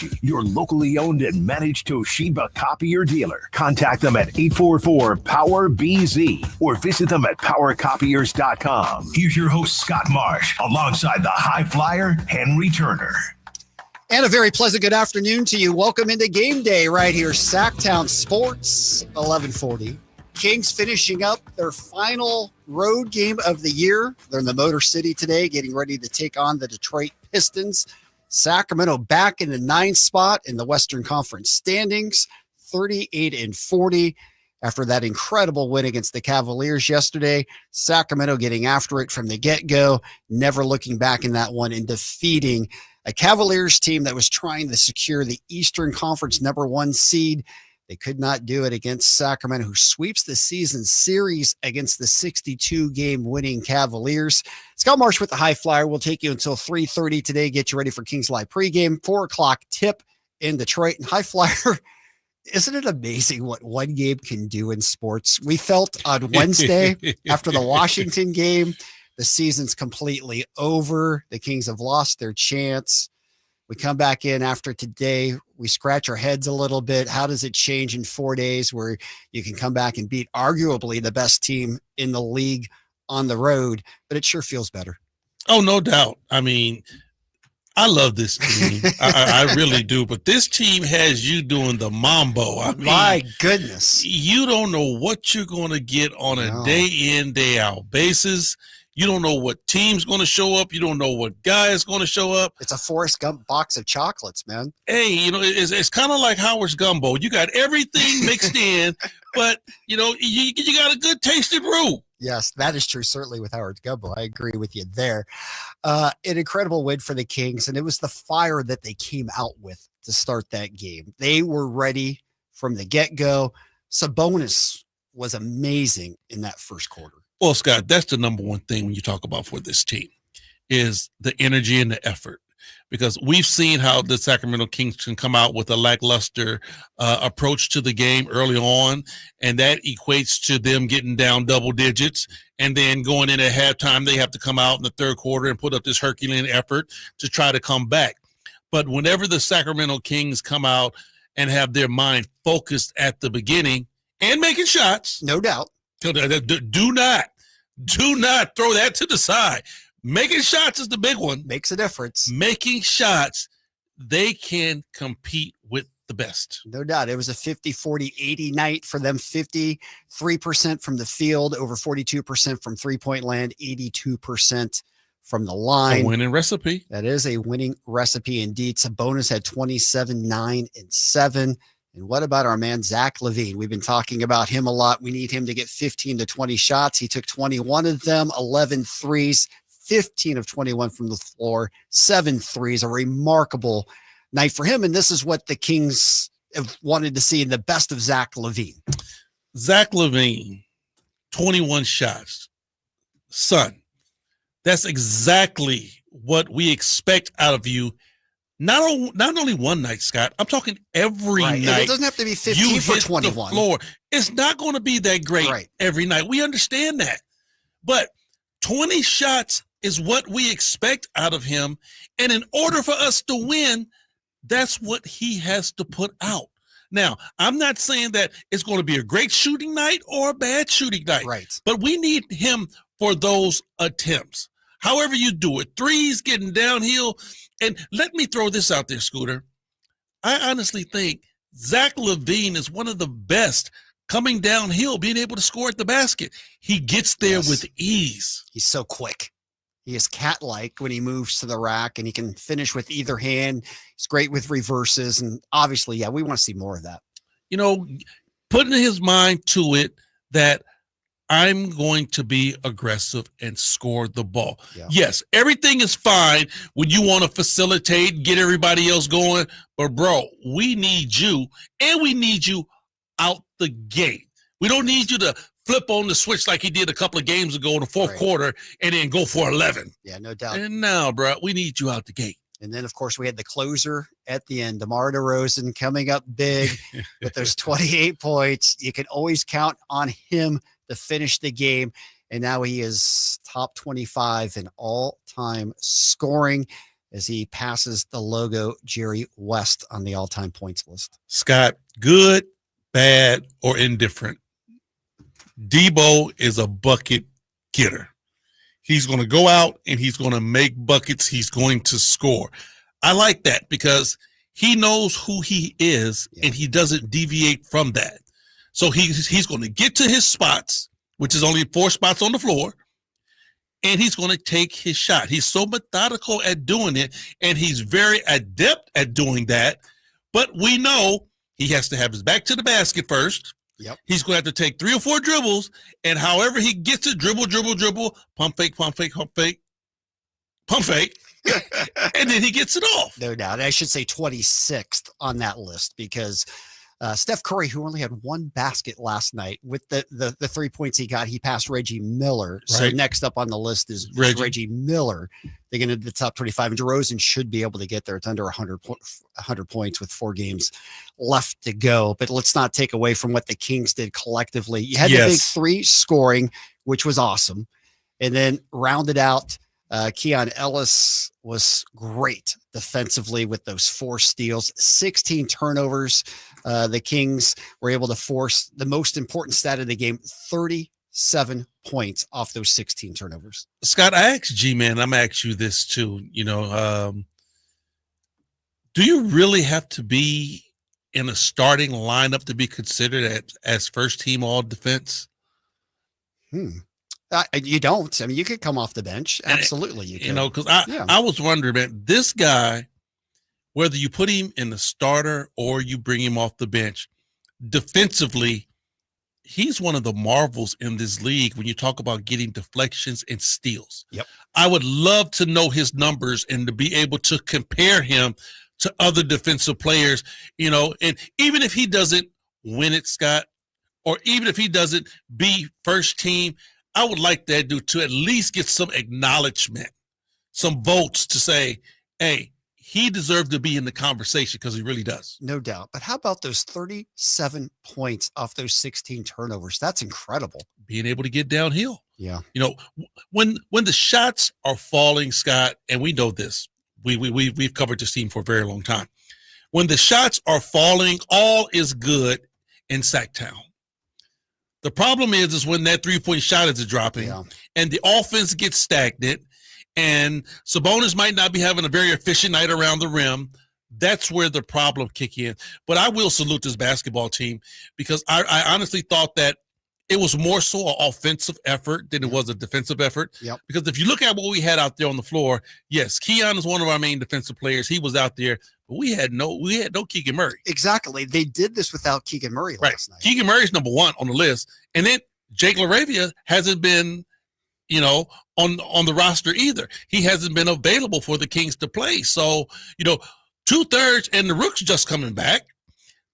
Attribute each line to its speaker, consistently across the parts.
Speaker 1: Technology, your locally owned and managed Toshiba copier dealer. Contact them at 844-POWER-BZ or visit them at powercopiers.com. Here's your host, Scott Marsh, alongside the high flyer, Henry Turner.
Speaker 2: And a very pleasant good afternoon to you. Welcome into game day right here, Sacktown Sports, 1140. Kings finishing up their final road game of the year. They're in the Motor City today, getting ready to take on the Detroit Pistons. Sacramento back in the 9th spot in the Western Conference standings, 38-40. After that incredible win against the Cavaliers yesterday, Sacramento getting after it from the get-go, never looking back in that one and defeating a Cavaliers team that was trying to secure the Eastern Conference #1 seed. They could not do it against Sacramento, who sweeps the season series against the 62-game winning Cavaliers. Scott Marsh with the High Flyer. We'll take you until 3:30 today, get you ready for Kings Live pregame, 4 o'clock tip in Detroit. And High Flyer, isn't it amazing what one game can do in sports? We felt on Wednesday after the Washington game, the season's completely over. The Kings have lost their chance. We come back in after today. We scratch our heads a little bit. How does it change in 4 days where you can come back and beat arguably the best team in the league on the road? But it sure feels better.
Speaker 3: Oh, no doubt. I mean, I love this team. I really do. But this team has you doing the mambo. I mean,
Speaker 2: my goodness.
Speaker 3: You don't know what you're going to get on a day in, day out basis. You don't know what team's going to show up. You don't know what guy is going to show up.
Speaker 2: It's a Forrest Gump box of chocolates, man.
Speaker 3: Hey, it's kind of like Howard's Gumbo. You got everything mixed in, but, you got a good tasting brew.
Speaker 2: Yes, that is true, certainly with Howard's Gumbo. I agree with you there. An incredible win for the Kings, and it was the fire that they came out with to start that game. They were ready from the get-go. Sabonis was amazing in that first quarter.
Speaker 3: Well, Scott, that's the number one thing when you talk about for this team is the energy and the effort, because we've seen how the Sacramento Kings can come out with a lackluster approach to the game early on, and that equates to them getting down double digits, and then going in at halftime, they have to come out in the third quarter and put up this Herculean effort to try to come back. But whenever the Sacramento Kings come out and have their mind focused at the beginning and making shots,
Speaker 2: no doubt.
Speaker 3: Do not throw that to the side. Making shots is the big one.
Speaker 2: Makes a difference.
Speaker 3: Making shots, they can compete with the best.
Speaker 2: No doubt. It was a 50, 40, 80 night for them. 53% from the field, over 42% from three-point land, 82% from the line.
Speaker 3: A winning recipe.
Speaker 2: That is a winning recipe indeed. Sabonis had 27, 9, and 7. And what about our man, Zach LaVine? We've been talking about him a lot. We need him to get 15 to 20 shots. He took 21 of them, 11 threes, 15 of 21 from the floor, 7 threes, a remarkable night for him. And this is what the Kings have wanted to see in the best of Zach LaVine.
Speaker 3: Zach LaVine, 21 shots. Son, that's exactly what we expect out of you. Not only one night, Scott. I'm talking every night.
Speaker 2: It doesn't have to be 15 for 21.
Speaker 3: The floor. It's not going to be that great every night. We understand that. But 20 shots is what we expect out of him. And in order for us to win, that's what he has to put out. Now, I'm not saying that it's going to be a great shooting night or a bad shooting night.
Speaker 2: Right.
Speaker 3: But we need him for those attempts. However you do it, threes, getting downhill. And let me throw this out there, Scooter. I honestly think Zach LaVine is one of the best coming downhill, being able to score at the basket. He gets there with ease.
Speaker 2: He's so quick. He is cat-like when he moves to the rack, and he can finish with either hand. He's great with reverses. And obviously, we want to see more of that.
Speaker 3: Putting his mind to it that I'm going to be aggressive and score the ball. Yeah. Yes, everything is fine when you want to facilitate, get everybody else going. But, bro, we need you, and we need you out the gate. We don't need you to flip on the switch like he did a couple of games ago in the fourth quarter and then go for 11.
Speaker 2: Yeah, no doubt.
Speaker 3: And now, bro, we need you out the gate.
Speaker 2: And then, of course, we had the closer at the end, DeMar DeRozan, coming up big with those 28 points. You can always count on him to finish the game. And now he is top 25 in all-time scoring. as he passes the logo Jerry West on the all-time points list.
Speaker 3: Scott, good, bad, or indifferent, Debo is a bucket getter. He's going to go out and he's going to make buckets. He's going to score. I like that because he knows who he is and he doesn't deviate from that. So he's going to get to his spots, which is only 4 spots on the floor, and he's going to take his shot. He's so methodical at doing it, and he's very adept at doing that. But we know he has to have his back to the basket first.
Speaker 2: Yep.
Speaker 3: He's going to have to take 3 or 4 dribbles, and however he gets it, dribble, pump fake, and then he gets it off.
Speaker 2: No doubt. I should say 26th on that list because Steph Curry, who only had 1 basket last night, with the 3 points he got, he passed Reggie Miller. Right. So next up on the list is Reggie Miller. They get into the top 25, and DeRozan should be able to get there. It's under 100 points with 4 games left to go. But let's not take away from what the Kings did collectively. You had the big 3 scoring, which was awesome, and then rounded out. Keon Ellis was great defensively with those 4 steals, 16 turnovers. The Kings were able to force the most important stat of the game, 37 points off those 16 turnovers.
Speaker 3: Scott, I asked G-Man, I'm going to ask you this too. Do you really have to be in a starting lineup to be considered as first team all defense?
Speaker 2: You don't. I mean, you could come off the bench. Absolutely, you can.
Speaker 3: Because I was wondering, man, this guy, whether you put him in the starter or you bring him off the bench, defensively, he's one of the marvels in this league when you talk about getting deflections and steals.
Speaker 2: Yep.
Speaker 3: I would love to know his numbers and to be able to compare him to other defensive players, and even if he doesn't win it, Scott, or even if he doesn't be first team, I would like that dude to at least get some acknowledgement, some votes to say, hey, he deserved to be in the conversation because he really does.
Speaker 2: No doubt. But how about those 37 points off those 16 turnovers? That's incredible.
Speaker 3: Being able to get downhill.
Speaker 2: Yeah.
Speaker 3: When the shots are falling, Scott, and we know this, we've covered this team for a very long time. When the shots are falling, all is good in Sacktown. The problem is when that 3-point shot is dropping and the offense gets stagnant and Sabonis might not be having a very efficient night around the rim. That's where the problem kick in. But I will salute this basketball team because I honestly thought that it was more so an offensive effort than it was a defensive effort.
Speaker 2: Yep.
Speaker 3: Because if you look at what we had out there on the floor, yes, Keon is one of our main defensive players. He was out there, but we had no Keegan Murray.
Speaker 2: Exactly. They did this without Keegan Murray last night.
Speaker 3: Keegan Murray's number 1 on the list. And then Jake LaRavia hasn't been, on the roster either. He hasn't been available for the Kings to play. So, 2/3, and the Rook's just coming back.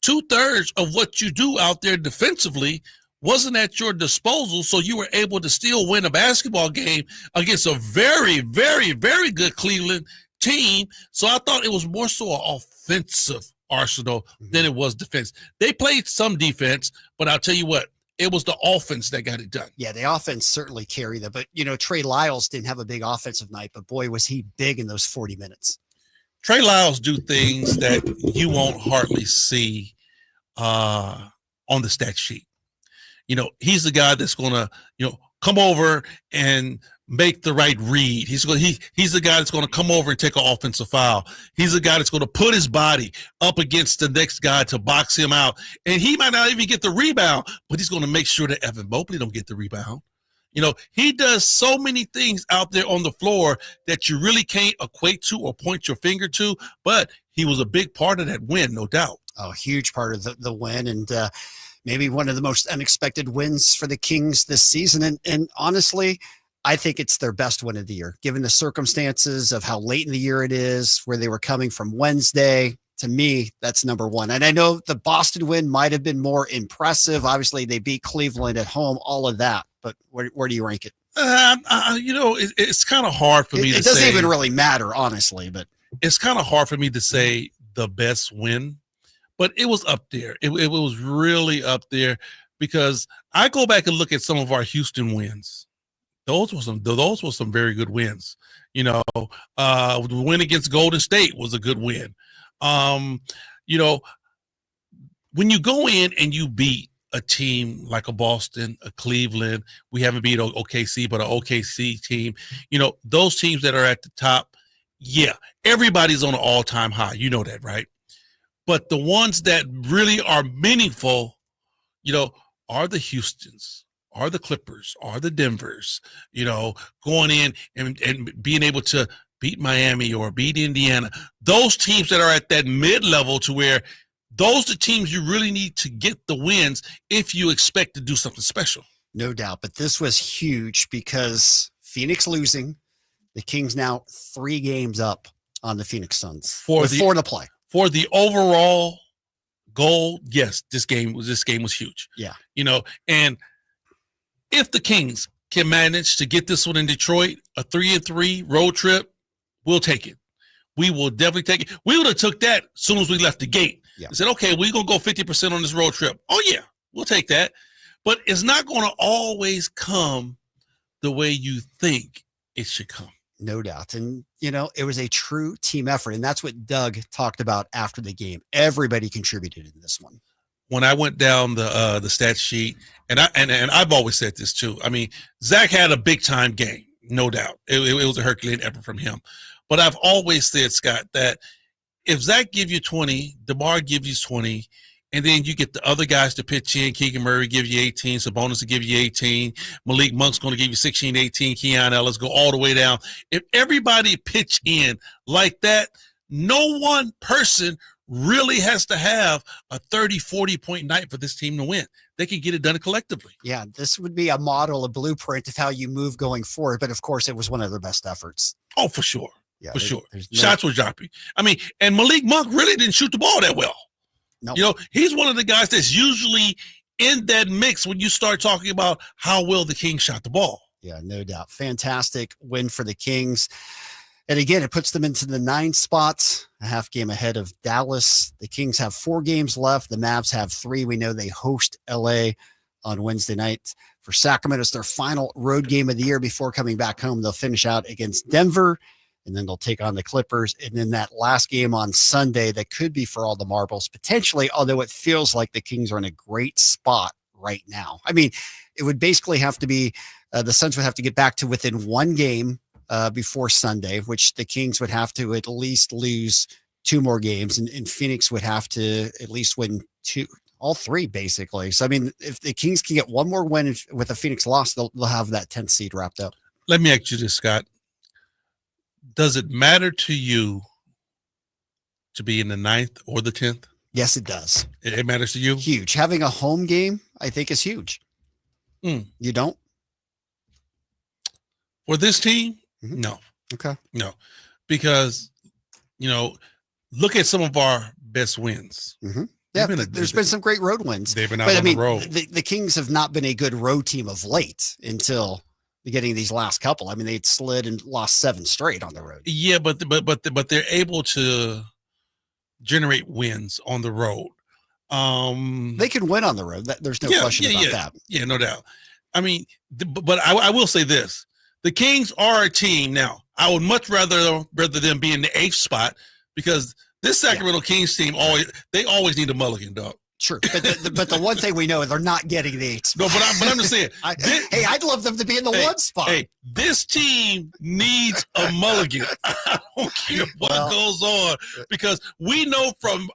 Speaker 3: 2/3 of what you do out there defensively wasn't at your disposal, so you were able to still win a basketball game against a very, very, very good Cleveland team. So I thought it was more so an offensive arsenal than it was defense. They played some defense, but I'll tell you what, it was the offense that got it done.
Speaker 2: Yeah, the offense certainly carried them. But, Trey Lyles didn't have a big offensive night, but boy, was he big in those 40 minutes.
Speaker 3: Trey Lyles do things that you won't hardly see on the stat sheet. He's the guy that's going to, come over and make the right read. He's the guy that's going to come over and take an offensive foul. He's the guy that's going to put his body up against the next guy to box him out. And he might not even get the rebound, but he's going to make sure that Evan Mobley don't get the rebound. He does so many things out there on the floor that you really can't equate to or point your finger to, but he was a big part of that win, no doubt.
Speaker 2: Oh, huge part of the win. And, maybe one of the most unexpected wins for the Kings this season. And honestly, I think it's their best win of the year, given the circumstances of how late in the year it is, where they were coming from Wednesday. To me, that's number 1. And I know the Boston win might have been more impressive. Obviously, they beat Cleveland at home, all of that. But where do you rank it?
Speaker 3: It's kind of hard for me to say.
Speaker 2: It doesn't even really matter, honestly. But
Speaker 3: it's kind of hard for me to say the best win. But it was up there. It was really up there because I go back and look at some of our Houston wins. Those were some very good wins. The win against Golden State was a good win. You know, when you go in and you beat a team like a Boston, a Cleveland, we haven't beat OKC, but an OKC team, those teams that are at the top, yeah, everybody's on an all-time high. You know that, right? But the ones that really are meaningful, are the Houstons, are the Clippers, are the Denvers, going in and being able to beat Miami or beat Indiana. Those teams that are at that mid-level to where those are teams you really need to get the wins if you expect to do something special.
Speaker 2: No doubt. But this was huge because Phoenix losing, the Kings now 3 games up on the Phoenix Suns with 4 to play.
Speaker 3: For the overall goal, yes, this game was huge.
Speaker 2: Yeah.
Speaker 3: And if the Kings can manage to get this one in Detroit, a 3-3 road trip, we'll take it. We will definitely take it. We would have took that as soon as we left the gate.
Speaker 2: Yeah.
Speaker 3: And said, okay, we're going to go 50% on this road trip. Oh, yeah, we'll take that. But it's not going to always come the way you think it should come.
Speaker 2: No doubt. And, it was a true team effort. And that's what Doug talked about after the game. Everybody contributed in this one.
Speaker 3: When I went down the stat sheet, and I've always said this too. I mean, Zach had a big time game, no doubt. It was a Herculean effort from him. But I've always said, Scott, that if Zach give you 20, DeMar gives you 20, and then you get the other guys to pitch in, Keegan Murray give you 18, Sabonis to give you 18, Malik Monk's going to give you 16, 18, Keon Ellis, go all the way down. If everybody pitch in like that, no one person really has to have a 30, 40-point night for this team to win. They can get it done collectively.
Speaker 2: Yeah, this would be a model, a blueprint of how you move going forward. But, of course, it was one of their best efforts.
Speaker 3: Oh, for sure.
Speaker 2: Yeah,
Speaker 3: for sure. Shots were dropping. I mean, and Malik Monk really didn't shoot the ball that well.
Speaker 2: No.
Speaker 3: He's one of the guys that's usually in that mix when you start talking about how well the Kings shot the ball.
Speaker 2: Yeah, no doubt. Fantastic win for the Kings. And again, it puts them into the 9th spot, a half game ahead of Dallas. The Kings have 4 games left. The Mavs have 3. We know they host LA on Wednesday night. For Sacramento, it's their final road game of the year before coming back home. They'll finish out against Denver, and then they'll take on the Clippers. And then that last game on Sunday, that could be for all the marbles, potentially, although it feels like the Kings are in a great spot right now. I mean, it would basically have to be the Suns would have to get back to within 1 game before Sunday, which the Kings would have to at least lose 2 more games, and Phoenix would have to at least win all 3, basically. So, I mean, if the Kings can get 1 more win with a Phoenix loss, they'll have that 10th seed wrapped up.
Speaker 3: Let me ask you this, Scott. Does it matter to you to be in the 9th or the 10th?
Speaker 2: Yes, it does.
Speaker 3: It matters to you?
Speaker 2: Huge. Having a home game, I think, is huge. You don't?
Speaker 3: For this team?
Speaker 2: Mm-hmm.
Speaker 3: No.
Speaker 2: Okay.
Speaker 3: No. Because, look at some of our best wins.
Speaker 2: Mm-hmm. Yeah, there's been some great road wins.
Speaker 3: They've been out on the road.
Speaker 2: The Kings have not been a good road team of late until getting these last couple. I mean, they'd slid and lost 7 straight on the road.
Speaker 3: Yeah, but they're able to generate wins on the road.
Speaker 2: They can win on the road. There's no question about that.
Speaker 3: Yeah, no doubt. I mean, but I will say this: the Kings are a team now. I would much rather them be in the 8th spot because this Sacramento Kings team always need a mulligan, dog.
Speaker 2: True, but the one thing we know is they're not getting the 8th spot.
Speaker 3: No, but I'm just saying.
Speaker 2: I'd love them to be in the 1 spot.
Speaker 3: Hey, this team needs a mulligan. I don't care what goes on because we know from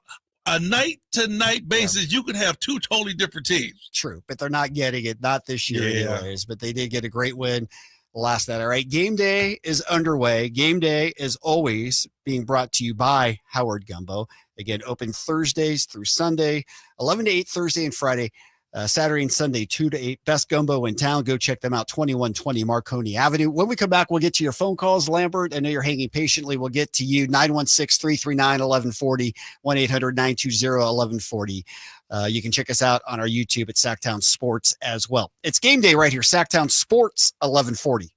Speaker 3: a night-to-night basis you could have 2 totally different teams.
Speaker 2: True, but they're not getting it. Not this year anyways, but they did get a great win last night. All right, game day is underway. Game day is always being brought to you by Howard Gumbo. Again, open Thursdays through Sunday, 11 to 8 Thursday and Friday, Saturday and Sunday, 2 to 8. Best gumbo in town. Go check them out, 2120 Marconi Avenue. When we come back, we'll get to your phone calls. Lambert, I know you're hanging patiently. We'll get to you, 916-339-1140, 1-800-920-1140. You can check us out on our YouTube at Sacktown Sports as well. It's game day right here, Sacktown Sports, 1140.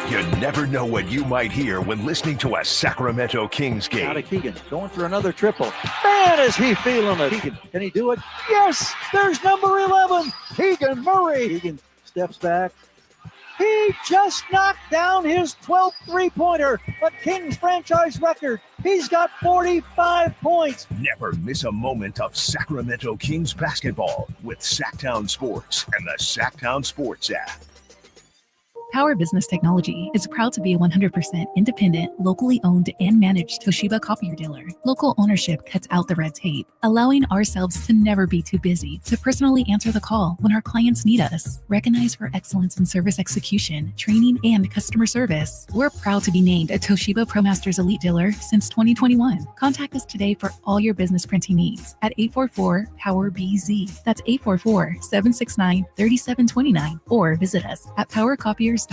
Speaker 1: You never know what you might hear when listening to a Sacramento Kings game.
Speaker 4: Out of Keegan, going for another triple. Man, is he feeling it. Keegan, can he do it? Yes, there's number 11, Keegan Murray. Keegan steps back, He just knocked down his 12th three-pointer, a Kings franchise record. He's got 45 points.
Speaker 1: Never miss a moment of Sacramento Kings basketball with Sacktown Sports and the Sacktown Sports app.
Speaker 5: Power Business Technology is proud to be a 100% independent, locally owned and managed Toshiba copier dealer. Local ownership cuts out the red tape, allowing ourselves to never be too busy to personally answer the call when our clients need us. Recognized for excellence in service execution, training, and customer service, we're proud to be named a Toshiba ProMasters Elite Dealer since 2021. Contact us today for all your business printing needs at 844-POWER-BZ. That's 844-769-3729, or visit us at powercopiers.com.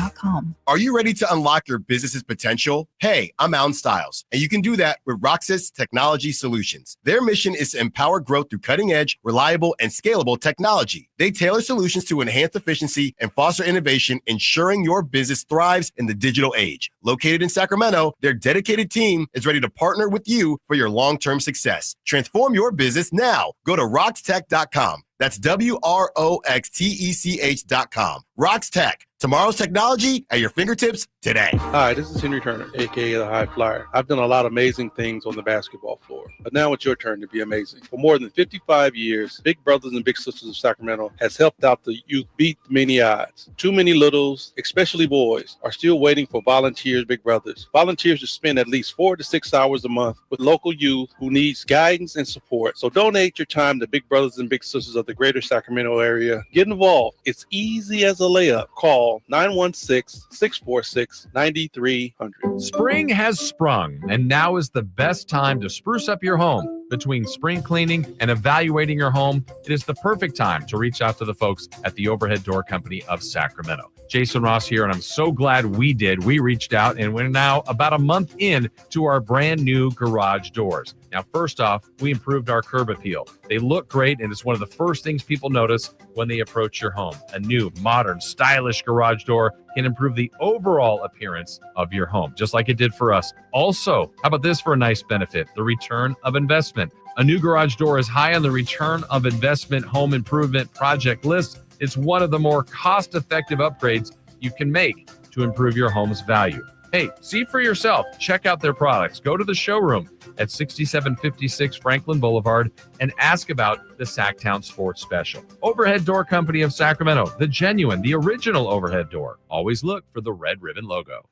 Speaker 6: Are you ready to unlock your business's potential? Hey, I'm Alan Stiles, and you can do that with Roxas Technology Solutions. Their mission is to empower growth through cutting-edge, reliable, and scalable technology. They tailor solutions to enhance efficiency and foster innovation, ensuring your business thrives in the digital age. Located in Sacramento, their dedicated team is ready to partner with you for your long-term success. Transform your business now. Go to roxtech.com. That's WROXTECH.com. Rox Tech. Tomorrow's technology at your fingertips today.
Speaker 7: Hi, this is Henry Turner, a.k.a. The High Flyer. I've done a lot of amazing things on the basketball floor, but now it's your turn to be amazing. For more than 55 years, Big Brothers and Big Sisters of Sacramento has helped out the youth beat many odds. Too many littles, especially boys, are still waiting for volunteers, Big Brothers. Volunteers to spend at least 4 to 6 hours a month with local youth who needs guidance and support. So donate your time to Big Brothers and Big Sisters of the greater Sacramento area. Get involved. It's easy as a layup. Call 916-646-9300.
Speaker 8: Spring has sprung, and now is the best time to spruce up your home. Between spring cleaning and evaluating your home, it is the perfect time to reach out to the folks at the Overhead Door Company of Sacramento. Jason Ross here, and I'm so glad we did. We reached out, and we're now about a month in to our brand new garage doors. Now, first off, we improved our curb appeal. They look great, and it's one of the first things people notice when they approach your home. A new, modern, stylish garage door can improve the overall appearance of your home, just like it did for us. Also, how about this for a nice benefit? The return of investment. A new garage door is high on the return of investment home improvement project list. It's one of the more cost-effective upgrades you can make to improve your home's value. Hey, see for yourself. Check out their products. Go to the showroom at 6756 Franklin Boulevard and ask about the Sacktown Sports Special. Overhead Door Company of Sacramento, the genuine, the original overhead door. Always look for the red ribbon logo.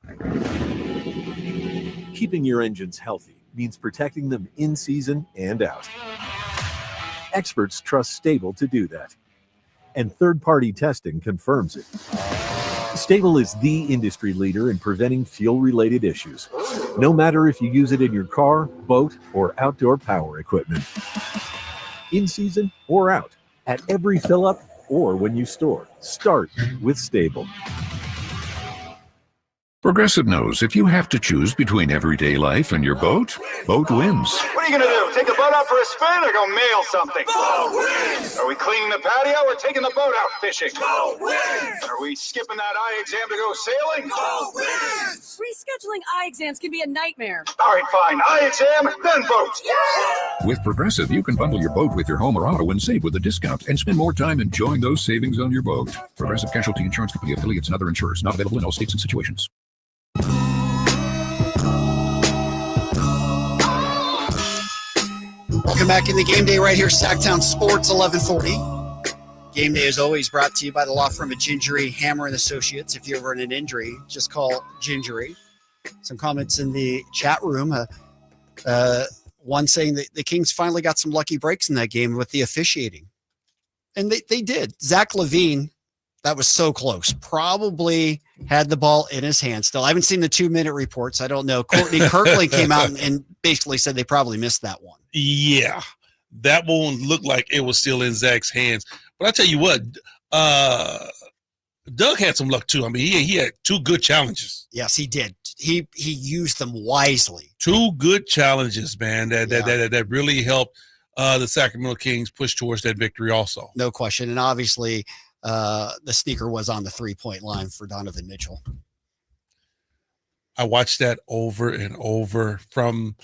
Speaker 9: Keeping your engines healthy means protecting them in season and out. Experts trust Stable to do that, and third-party testing confirms it. Stable is the industry leader in preventing fuel-related issues, no matter if you use it in your car, boat, or outdoor power equipment. In season or out, at every fill-up or when you store, start with Stable.
Speaker 10: Progressive knows if you have to choose between everyday life and your boat, boat wins.
Speaker 11: What are you going to do? Take the boat out for a spin or go mail something?
Speaker 12: Boat wins!
Speaker 11: Are we cleaning the patio or taking the boat out fishing?
Speaker 12: Boat wins!
Speaker 11: Are we skipping that eye exam to go sailing?
Speaker 12: Boat wins!
Speaker 13: Rescheduling eye exams can be a nightmare.
Speaker 11: All right, fine. Eye exam, then boat.
Speaker 12: Yeah!
Speaker 10: With Progressive, you can bundle your boat with your home or auto and save with a discount and spend more time enjoying those savings on your boat. Progressive Casualty Insurance Company, affiliates, and other insurers. Not available in all states and situations.
Speaker 2: Welcome back in the Game Day right here, Sacktown Sports 1140. Game Day is always brought to you by the law firm of Gingery, Hammer & Associates. If you're ever in an injury, just call Gingery. Some comments in the chat room. One saying that the Kings finally got some lucky breaks in that game with the officiating. And they did. Zach LaVine, that was so close. Probably had the ball in his hand still. I haven't seen the 2-minute reports. I don't know. Courtney Kirkland came out and basically said they probably missed that one.
Speaker 3: Yeah, that one looked like it was still in Zach's hands. But I tell you what, Doug had some luck too. I mean, he had 2 good challenges.
Speaker 2: Yes, he did. He used them wisely.
Speaker 3: 2 good challenges, man, that really helped the Sacramento Kings push towards that victory also.
Speaker 2: No question. And obviously, the sneaker was on the 3-point line for Donovan Mitchell.
Speaker 3: I watched that over and over from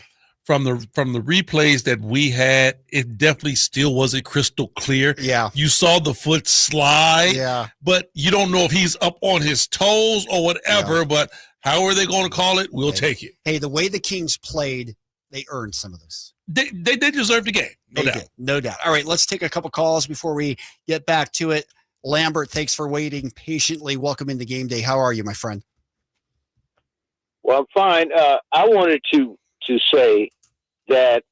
Speaker 3: from the replays that we had, it definitely still wasn't crystal clear.
Speaker 2: Yeah.
Speaker 3: You saw the foot slide,
Speaker 2: Yeah.
Speaker 3: but you don't know if he's up on his toes or whatever,
Speaker 2: Yeah.
Speaker 3: but how are they going to call it? We'll take it.
Speaker 2: Hey, the way the Kings played, they earned some of this.
Speaker 3: They deserve the game. No doubt.
Speaker 2: Did. No doubt. All right, let's take a couple calls before we get back to it. Lambert, thanks for waiting patiently. Welcome into Game Day. How are you, my friend?
Speaker 14: Well, I'm fine. I wanted to say that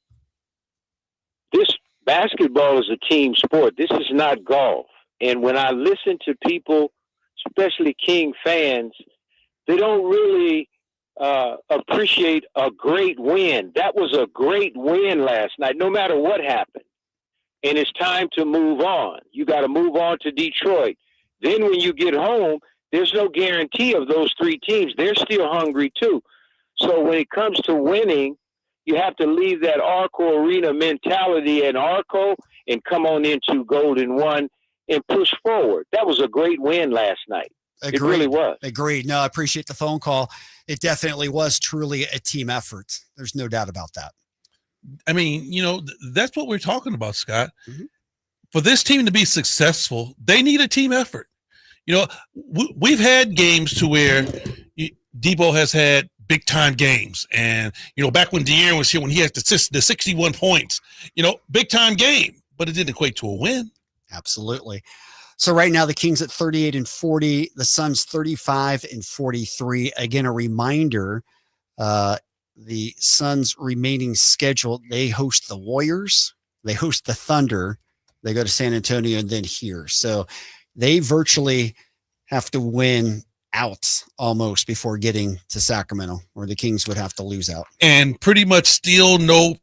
Speaker 14: this basketball is a team sport. This is not golf. And when I listen to people, especially King fans, they don't really appreciate a great win. That was a great win last night, no matter what happened. And it's time to move on. You got to move on to Detroit. Then when you get home, there's no guarantee of those three teams. They're still hungry too. So when it comes to winning, you have to leave that Arco Arena mentality in Arco and come on into Golden One and push forward. That was a great win last night.
Speaker 2: Agreed.
Speaker 14: It really was.
Speaker 2: Agreed. No, I appreciate the phone call. It definitely was truly a team effort. There's no doubt about that.
Speaker 3: I mean, that's what we're talking about, Scott.
Speaker 2: Mm-hmm.
Speaker 3: For this team to be successful, they need a team effort. We've had games to where Debo has had big time games. And, back when De'Aaron was here, when he had the 61 points, big time game, but it didn't equate to a win.
Speaker 2: Absolutely. So right now the Kings at 38-40, the Suns 35-43. Again, a reminder, the Suns' remaining schedule, they host the Warriors, they host the Thunder, they go to San Antonio, and then here. So they virtually have to win out almost before getting to Sacramento, or the Kings would have to lose out.
Speaker 3: And pretty much still no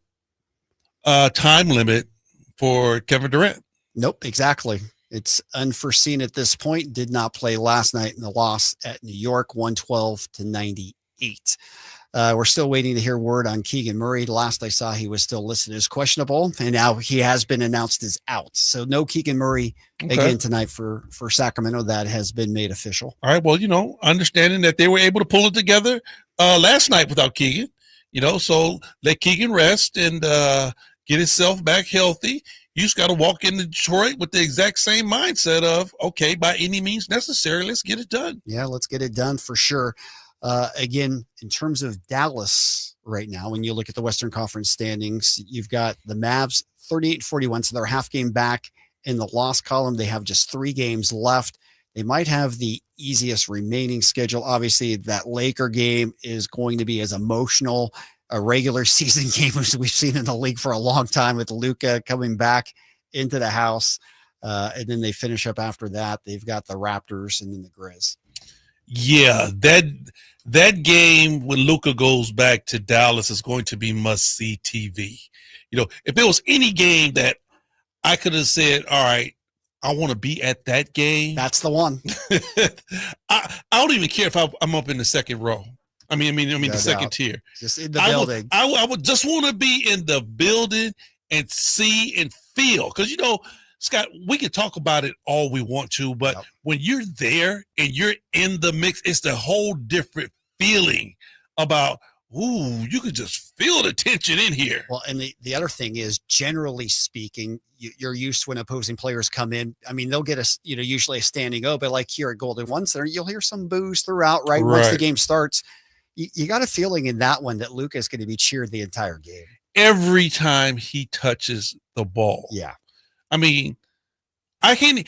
Speaker 3: time limit for Kevin Durant.
Speaker 2: Nope, exactly. It's unforeseen at this point. Did not play last night in the loss at New York, 112-98. We're still waiting to hear word on Keegan Murray. Last I saw, he was still listed as questionable, and now he has been announced as out. So no Keegan Murray again tonight for Sacramento. That has been made official.
Speaker 3: All right. Well, understanding that they were able to pull it together last night without Keegan, so let Keegan rest and get himself back healthy. You just got to walk into Detroit with the exact same mindset of, okay, by any means necessary, let's get it done.
Speaker 2: Yeah, let's get it done for sure. Again, in terms of Dallas right now, when you look at the Western Conference standings, you've got the Mavs 38-41, so they're a half game back in the loss column. They have just 3 games left. They might have the easiest remaining schedule. Obviously, that Laker game is going to be as emotional a regular season game as we've seen in the league for a long time, with Luka coming back into the house. And then they finish up after that. They've got the Raptors and then the Grizz.
Speaker 3: Yeah, that game when Luka goes back to Dallas is going to be must-see TV. If there was any game that I could have said, all right, I want to be at that game.
Speaker 2: That's the one.
Speaker 3: I don't even care if I'm up in the second row. I mean, the second tier.
Speaker 2: Just in the building.
Speaker 3: I would just want to be in the building and see and feel. Because, Scott, we can talk about it all we want to, but when you're there and you're in the mix, it's a whole different feeling about, you can just feel the tension in here.
Speaker 2: Well, and the other thing is, generally speaking, you're used to when opposing players come in. I mean, they'll get usually a standing O, but like here at Golden One Center, you'll hear some boos throughout, right? Once the game starts. You got a feeling in that one that Luka is going to be cheered the entire game.
Speaker 3: Every time he touches the ball.
Speaker 2: Yeah.
Speaker 3: I mean, I can't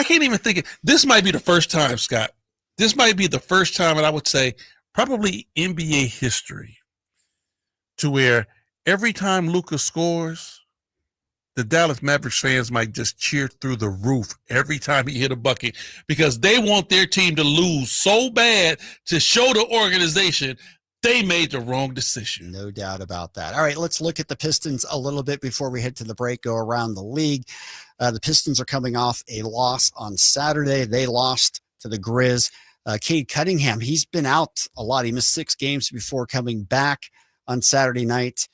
Speaker 3: even think it. This might be the first time, Scott. This might be the first time, and I would say probably NBA history, to where every time Luka scores, the Dallas Mavericks fans might just cheer through the roof every time he hit a bucket, because they want their team to lose so bad to show the organization they made the wrong decision.
Speaker 2: No doubt about that. All right, let's look at the Pistons a little bit before we head to the break, go around the league. The Pistons are coming off a loss on Saturday. They lost to the Grizz. Cade Cunningham, he's been out a lot. He missed 6 games before coming back on Saturday night.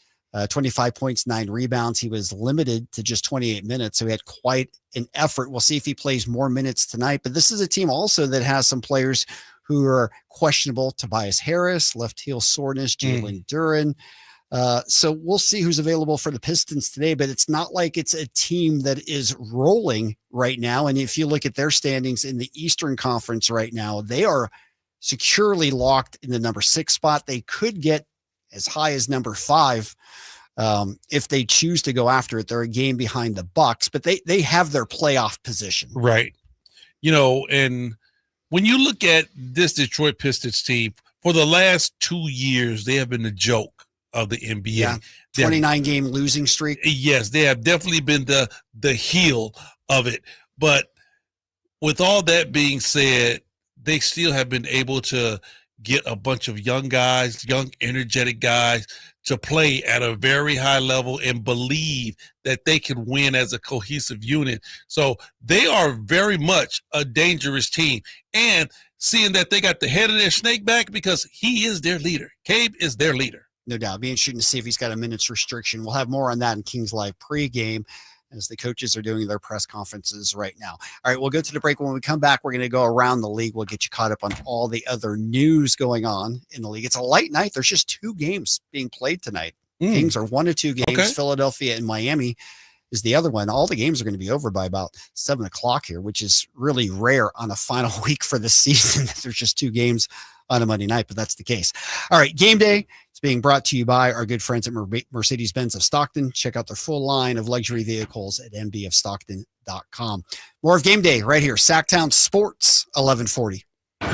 Speaker 2: 25 points, 9 rebounds. He was limited to just 28 minutes, so he had quite an effort. We'll see if he plays more minutes tonight. But this is a team also that has some players who are questionable. Tobias Harris, left heel soreness, Jalen Duren. So we'll see who's available for the Pistons today, but it's not like it's a team that is rolling right now. And if you look at their standings in the Eastern Conference right now, they are securely locked in the number 6 spot. They could get as high as number 5 if they choose to go after it. They're a game behind the Bucks, but they have their playoff position.
Speaker 3: Right. And when you look at this Detroit Pistons team, for the last 2 years, they have been the joke of the NBA.
Speaker 2: Yeah, 29-game losing streak.
Speaker 3: Yes, they have definitely been the heel of it. But with all that being said, they still have been able to get a bunch of young guys, young, energetic guys to play at a very high level and believe that they can win as a cohesive unit. So they are very much a dangerous team. And seeing that they got the head of their snake back because he is their leader. Cabe is their leader.
Speaker 2: No doubt. Be interesting to see if he's got a minutes restriction. We'll have more on that in Kings Live pregame as the coaches are doing their press conferences right now. All right, we'll go to the break. When we come back, we're going to go around the league. We'll get you caught up on all the other news going on in the league. It's a light night. There's just 2 games being played tonight. Kings are 1 of 2 games. Okay. Philadelphia and Miami is the other one. All the games are going to be over by about 7 o'clock here, which is really rare on a final week for the season. There's just 2 games on a Monday night, but that's the case. All right, game day. It's being brought to you by our good friends at Mercedes-Benz of Stockton. Check out their full line of luxury vehicles at mbofstockton.com. More of game day right here. Sacktown Sports, 1140.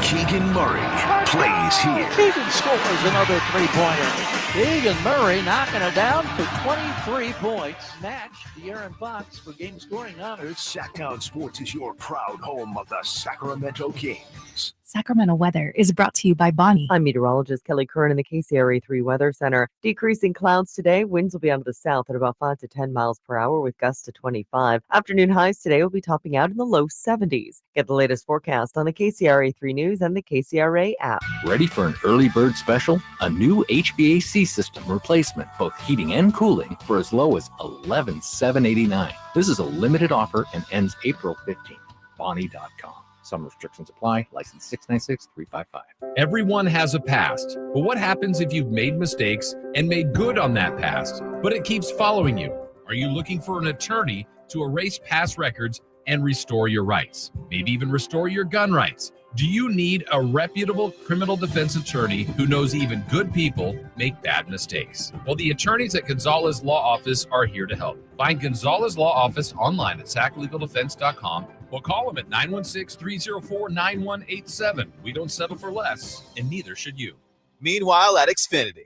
Speaker 1: Keegan Murray plays here.
Speaker 4: Keegan scores another 3-pointer. Keegan Murray knocking it down to 23 points. Match De'Aaron Fox for game scoring honors.
Speaker 1: Sacktown Sports is your proud home of the Sacramento Kings.
Speaker 5: Sacramento weather is brought to you by Bonnie.
Speaker 15: I'm meteorologist Kelly Curran in the KCRA 3 Weather Center. Decreasing clouds today. Winds will be out of the south at about 5 to 10 miles per hour with gusts to 25. Afternoon highs today will be topping out in the low 70s. Get the latest forecast on the KCRA 3 News and the KCRA app.
Speaker 16: Ready for an early bird special? A new HVAC system replacement, both heating and cooling, for as low as $11,789. This is a limited offer and ends April 15th. Bonnie.com. Some restrictions apply. License 696355.
Speaker 8: Everyone has a past, but what happens if you've made mistakes and made good on that past, but it keeps following you? Are you looking for an attorney to erase past records and restore your rights? Maybe even restore your gun rights? Do you need a reputable criminal defense attorney who knows even good people make bad mistakes? Well, the attorneys at Gonzalez Law Office are here to help. Find Gonzalez Law Office online at saclegaldefense.com or call them at 916-304-9187. We don't settle for less, and neither should you.
Speaker 17: Meanwhile at Xfinity.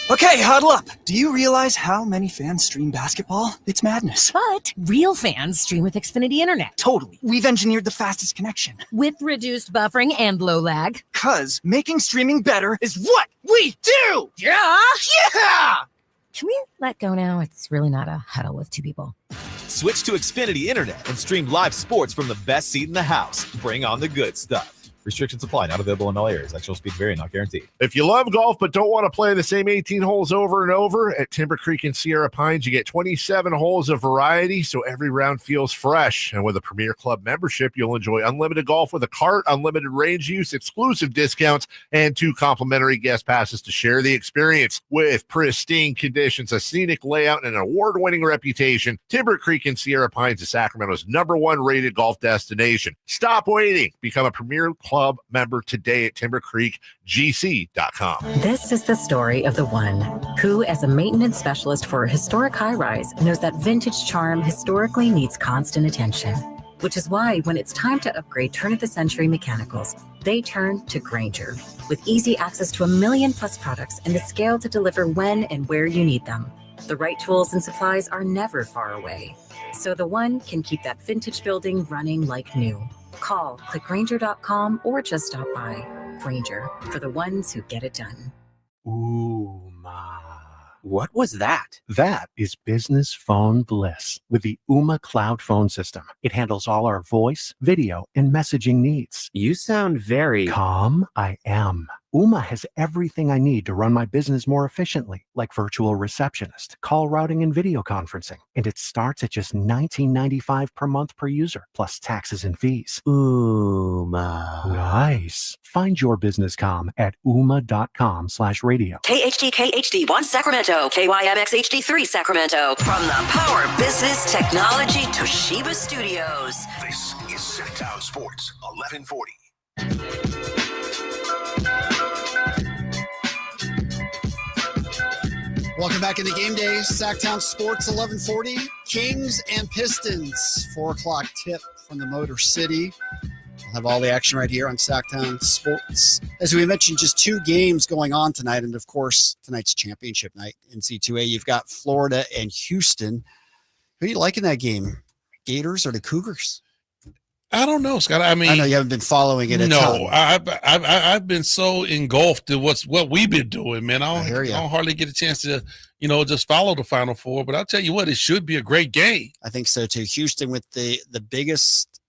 Speaker 17: Okay, huddle up. Do you realize how many fans stream basketball? It's madness.
Speaker 13: But real fans stream with Xfinity Internet.
Speaker 17: Totally. We've engineered the fastest connection.
Speaker 13: With reduced buffering and low lag.
Speaker 17: 'Cause making streaming better is what we do!
Speaker 13: Yeah!
Speaker 17: Yeah!
Speaker 13: Can we let go now? It's really not a huddle with 2 people.
Speaker 17: Switch to Xfinity Internet and stream live sports from the best seat in the house. Bring on the good stuff. Restrictions apply. Not available in all areas. Actual speed vary. Not guaranteed.
Speaker 18: If you love golf but don't want to play the same 18 holes over and over, at Timber Creek and Sierra Pines, you get 27 holes of variety, so every round feels fresh. And with a Premier Club membership, you'll enjoy unlimited golf with a cart, unlimited range use, exclusive discounts, and 2 complimentary guest passes to share the experience. With pristine conditions, a scenic layout, and an award-winning reputation, Timber Creek and Sierra Pines is Sacramento's #1 rated golf destination. Stop waiting. Become a Premier Club member today at timbercreekgc.com.
Speaker 19: This is the story of the one who, as a maintenance specialist for a historic high-rise, knows that vintage charm historically needs constant attention. Which is why when it's time to upgrade turn-of-the-century mechanicals, they turn to Grainger. With easy access to 1 million+ products and the scale to deliver when and where you need them. The right tools and supplies are never far away. So the one can keep that vintage building running like new. Call, click Grainger.com, or just stop by. Grainger, for the ones who get it done.
Speaker 20: Ooh, ma. What was that? That is business phone bliss with the Ooma Cloud Phone System. It handles all our voice, video, and messaging needs.
Speaker 21: You sound very
Speaker 20: calm. I am. Ooma has everything I need to run my business more efficiently, like virtual receptionist, call routing, and video conferencing. And it starts at just $19.95 per month per user, plus taxes and fees. Ooma. Nice. Find your business comm at ooma.com/radio.
Speaker 21: KHD1 Sacramento, KYMX HD3 Sacramento. From the Power Business Technology Toshiba Studios.
Speaker 1: This is Sacktown Sports 1140.
Speaker 2: Welcome back into Game Day. Sacktown Sports 1140. Kings and Pistons. 4 o'clock tip from the Motor City. We'll have all the action right here on Sacktown Sports. As we mentioned, just 2 games going on tonight. And, of course, tonight's championship night. NC2A, you've got Florida and Houston. Who do you like in that game? Gators or the Cougars?
Speaker 3: I don't know, Scott. I mean,
Speaker 2: I know you haven't been following it.
Speaker 3: No, I've been so engulfed in what we've been doing, man. I don't hardly get a chance to, just follow the Final Four. But I'll tell you what, it should be a great game.
Speaker 2: I think so too. Houston with the biggest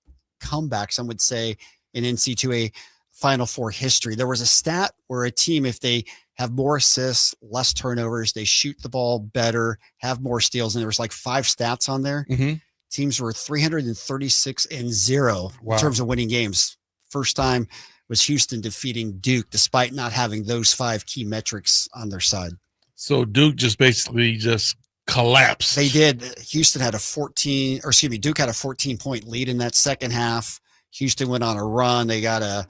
Speaker 2: comebacks, some would say, in NC2A Final Four history. There was a stat where a team, if they have more assists, less turnovers, they shoot the ball better, have more steals, and there was like 5 stats on there.
Speaker 3: Mm-hmm.
Speaker 2: Teams were 336-0 in terms of winning games. First time was Houston defeating Duke, despite not having those 5 key metrics on their side.
Speaker 3: So Duke just basically collapsed.
Speaker 2: They did. Duke had a 14-point lead in that second half. Houston went on a run. They got a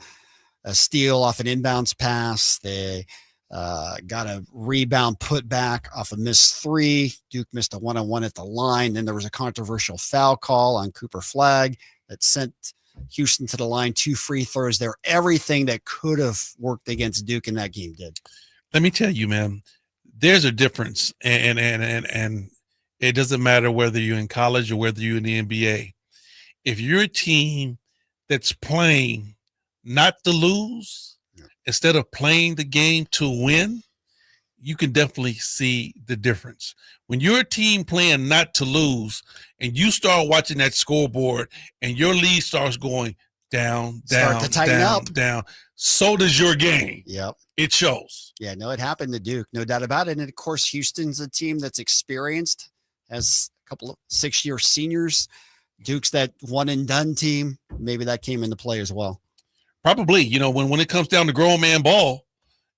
Speaker 2: steal off an inbounds pass. They got a rebound put back off a missed 3. Duke missed a 1-on-1 at the line. Then there was a controversial foul call on Cooper Flagg that sent Houston to the line. 2 free throws there. Everything that could have worked against Duke in that game did.
Speaker 3: Let me tell you, man, there's a difference. And it doesn't matter whether you're in college or whether you're in the NBA. If you're a team that's playing not to lose, instead of playing the game to win, you can definitely see the difference. When you're a team playing not to lose and you start watching that scoreboard and your lead starts going down,
Speaker 2: Start to tighten up.
Speaker 3: down, so does your game.
Speaker 2: Yep.
Speaker 3: It shows.
Speaker 2: Yeah, no, it happened to Duke, no doubt about it. And, of course, Houston's a team that's experienced, has a couple of 6-year seniors. Duke's that one-and-done team. Maybe that came into play as well.
Speaker 3: Probably, when it comes down to grown man ball,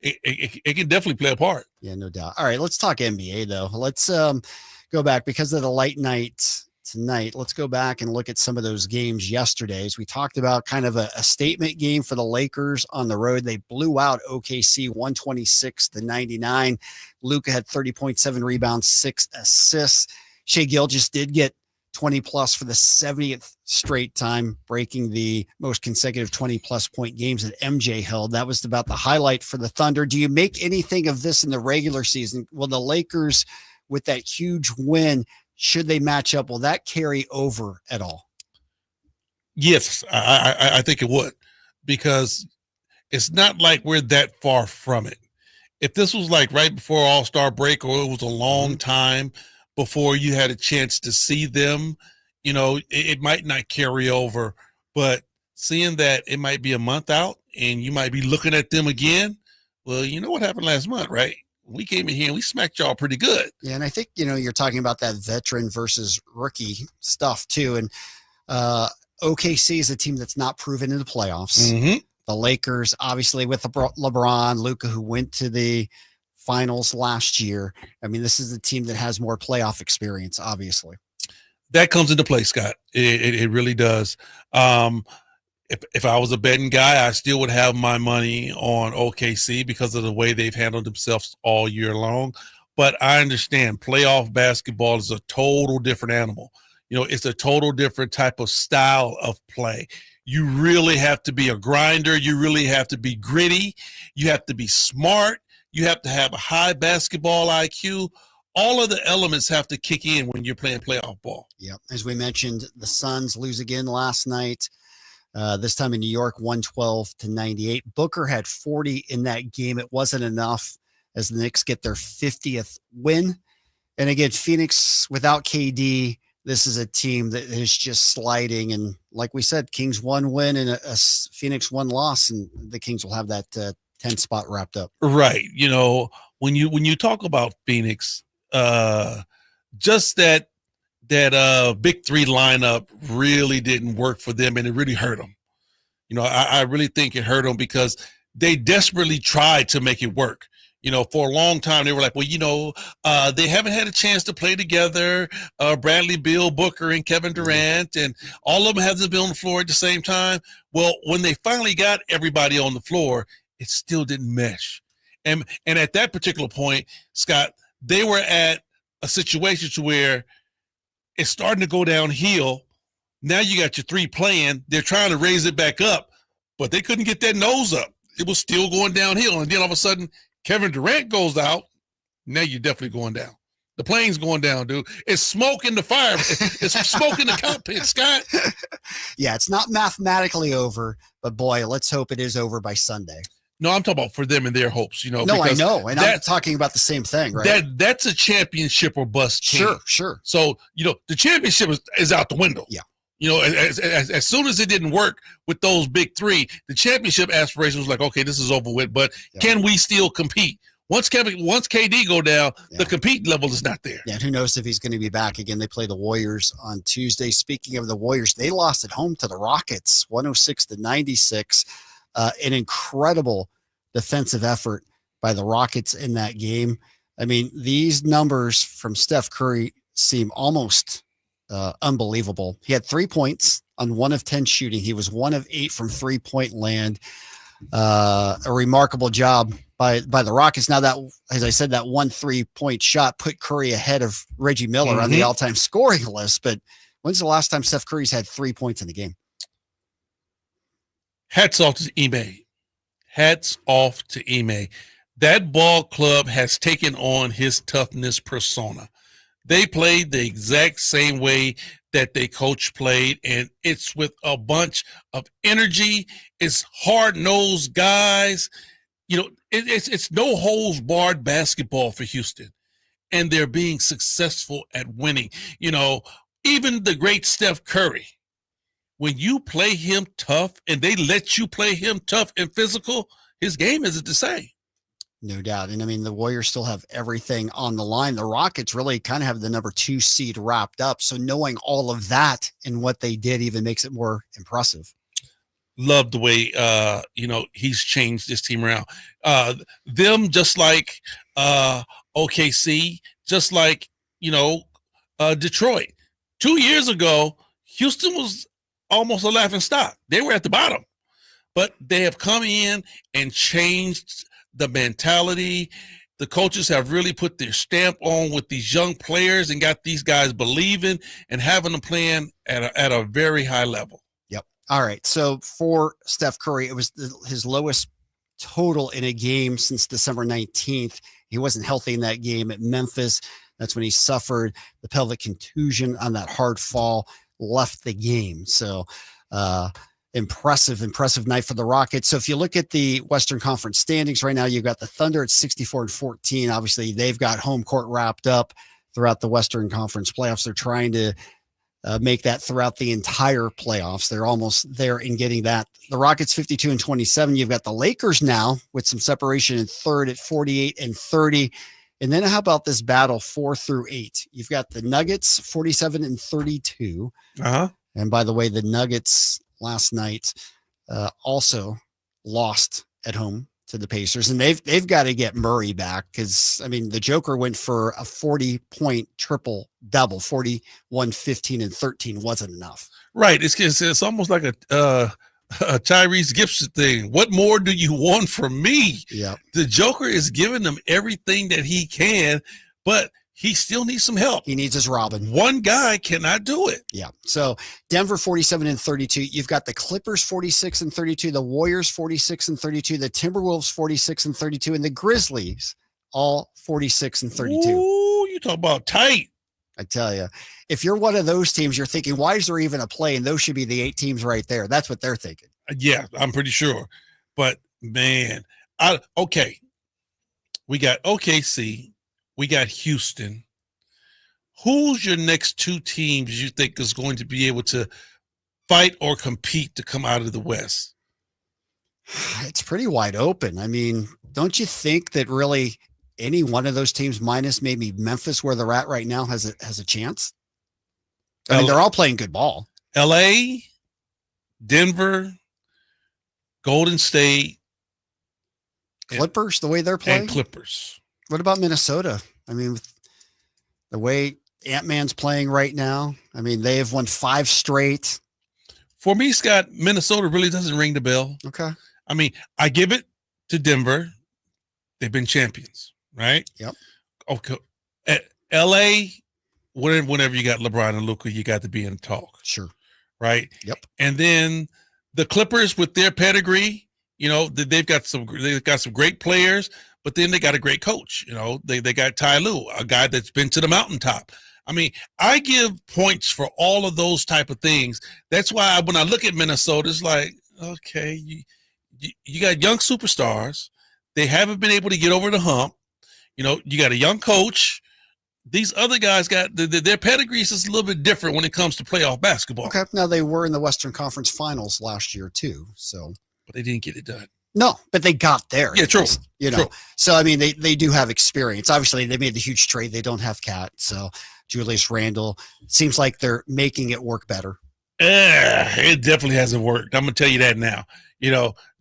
Speaker 3: it can definitely play a part.
Speaker 2: Yeah, no doubt. All right, let's talk NBA, though. Let's go back because of the light night tonight. Let's go back and look at some of those games yesterday. As we talked about kind of a statement game for the Lakers on the road. They blew out OKC 126-99. Luka had 30.7 rebounds, 6 assists. Shai Gilgeous did get 20-plus for the 70th straight time, breaking the most consecutive 20-plus point games that MJ held. That was about the highlight for the Thunder. Do you make anything of this in the regular season? Will the Lakers, with that huge win, should they match up, will that carry over at all?
Speaker 3: Yes, I think it would, because it's not like we're that far from it. If this was like right before All-Star break, or it was a long time before you had a chance to see them, it might not carry over. But seeing that it might be a month out and you might be looking at them again, well, you know what happened last month, right? We came in here and we smacked y'all pretty good.
Speaker 2: Yeah, and I think, you're talking about that veteran versus rookie stuff too. And OKC is a team that's not proven in the playoffs.
Speaker 3: Mm-hmm.
Speaker 2: The Lakers, obviously, with LeBron, Luka, who went to the finals last year. I mean, this is a team that has more playoff experience, obviously.
Speaker 3: That comes into play, Scott. It really does. If I was a betting guy, I still would have my money on OKC because of the way they've handled themselves all year long. But I understand playoff basketball is a total different animal. It's a total different type of style of play. You really have to be a grinder. You really have to be gritty. You have to be smart. You have to have a high basketball IQ. All of the elements have to kick in when you're playing playoff ball.
Speaker 2: Yep. As we mentioned, the Suns lose again last night. This time in New York, 112-98. Booker had 40 in that game. It wasn't enough as the Knicks get their 50th win. And again, Phoenix without KD, this is a team that is just sliding. And like we said, Kings 1 win and a Phoenix 1 loss, and the Kings will have that 10 spot wrapped up.
Speaker 3: Right. When you talk about Phoenix, just that big three lineup really didn't work for them, and it really hurt them. I really think it hurt them because they desperately tried to make it work. For a long time, they were like, well, they haven't had a chance to play together. Bradley Beal, Booker, and Kevin Durant, and all of them haven't been on the floor at the same time. Well, when they finally got everybody on the floor, it still didn't mesh. And at that particular point, Scott, they were at a situation to where it's starting to go downhill. Now you got your three playing. They're trying to raise it back up, but they couldn't get that nose up. It was still going downhill. And then all of a sudden, Kevin Durant goes out. Now you're definitely going down. The plane's going down, dude. It's smoke in the fire. It's smoke in the cockpit, Scott.
Speaker 2: Yeah, it's not mathematically over, but boy, let's hope it is over by Sunday.
Speaker 3: No, I'm talking about for them and their hopes,
Speaker 2: No, I know. And I'm talking about the same thing, right?
Speaker 3: That's a championship or bust team.
Speaker 2: Sure.
Speaker 3: So, the championship is out the window.
Speaker 2: Yeah.
Speaker 3: As soon as it didn't work with those big three, the championship aspiration was like, okay, this is over with, but can we still compete? Once KD go down, the compete level is not there.
Speaker 2: Yeah, who knows if he's going to be back again. They play the Warriors on Tuesday. Speaking of the Warriors, they lost at home to the Rockets, 106-96. An incredible defensive effort by the Rockets in that game. I mean, these numbers from Steph Curry seem almost unbelievable. He had 3 points on 1 of 10 shooting. He was 1 of 8 from 3-point land. A remarkable job by the Rockets. Now that, as I said, that 1 3-point shot put Curry ahead of Reggie Miller on the all-time scoring list. But when's the last time Steph Curry's had 3 points in the game?
Speaker 3: Hats off to Ime. Hats off to Ime. That ball club has taken on his toughness persona. They played the exact same way that their coach played, and it's with a bunch of energy. It's hard-nosed guys. It's no holds barred basketball for Houston, and they're being successful at winning. Even the great Steph Curry, when you play him tough and they let you play him tough and physical, his game isn't the same.
Speaker 2: No doubt. And I mean, the Warriors still have everything on the line. The Rockets really kind of have the number 2 seed wrapped up. So knowing all of that and what they did even makes it more impressive.
Speaker 3: Love the way, he's changed this team around. Them just like OKC, just like, Detroit. 2 years ago, Houston was almost a laughing stock. They were at the bottom, but they have come in and changed the mentality. The coaches have really put their stamp on with these young players and got these guys believing and having them playing at a very high level.
Speaker 2: Yep. All right. So for Steph Curry, it was his lowest total in a game since December 19th. He wasn't healthy in that game at Memphis. That's when he suffered the pelvic contusion on that hard fall, left the game. So impressive night for the Rockets. So if you look at the Western Conference standings right now, you've got the Thunder at 64-14. Obviously, they've got home court wrapped up throughout the Western Conference playoffs. They're trying to make that throughout the entire playoffs. They're almost there in getting that. The Rockets 52-27. You've got the Lakers now with some separation in third at 48-30. And then how about this battle 4 through 8? You've got the Nuggets 47-32. And by the way, the Nuggets last night also lost at home to the Pacers, and they've got to get Murray back because, I mean, the Joker went for a 40-point triple double. 41, 15, and 13 wasn't enough.
Speaker 3: Right. It's almost like a Tyrese Gibson thing. What more do you want from me?
Speaker 2: Yeah.
Speaker 3: The Joker is giving them everything that he can, but he still needs some help.
Speaker 2: He needs his Robin.
Speaker 3: One guy cannot do it.
Speaker 2: Yeah. So Denver 47-32. You've got the Clippers 46-32, the Warriors 46-32, the Timberwolves 46-32, and the Grizzlies all 46-32.
Speaker 3: Ooh, you talk about tight.
Speaker 2: I tell you, if you're one of those teams, you're thinking, why is there even a play? And those should be the 8 teams right there. That's what they're thinking.
Speaker 3: Yeah, I'm pretty sure. But man, okay. We got OKC. We got Houston. Who's your next 2 teams you think is going to be able to fight or compete to come out of the West?
Speaker 2: It's pretty wide open. I mean, don't you think that really any one of those teams, minus maybe Memphis, where they're at right now, has a chance? I mean, they're all playing good ball.
Speaker 3: L.A., Denver, Golden State,
Speaker 2: Clippers, the way they're playing.
Speaker 3: And Clippers.
Speaker 2: What about Minnesota? I mean, with the way Ant-Man's playing right now, I mean, they have won 5 straight.
Speaker 3: For me, Scott, Minnesota really doesn't ring the bell.
Speaker 2: Okay.
Speaker 3: I mean, I give it to Denver. They've been champions, right?
Speaker 2: Yep.
Speaker 3: Okay. At L.A., whenever you got LeBron and Luka, you got to be in talk.
Speaker 2: Sure.
Speaker 3: Right?
Speaker 2: Yep.
Speaker 3: And then the Clippers with their pedigree, they've got some great players, but then they got a great coach. They got Ty Lue, a guy that's been to the mountaintop. I mean, I give points for all of those type of things. That's why when I look at Minnesota, it's like, okay, you got young superstars. They haven't been able to get over the hump. You got a young coach. These other guys got their pedigrees is a little bit different when it comes to playoff basketball.
Speaker 2: Okay. Now, they were in the Western Conference Finals last year too, so.
Speaker 3: But they didn't get it done.
Speaker 2: No, but they got there.
Speaker 3: Yeah, true.
Speaker 2: True. So, I mean, they do have experience. Obviously, they made the huge trade. They don't have Cat, so Julius Randle seems like they're making it work better.
Speaker 3: It definitely hasn't worked. I'm going to tell you that now.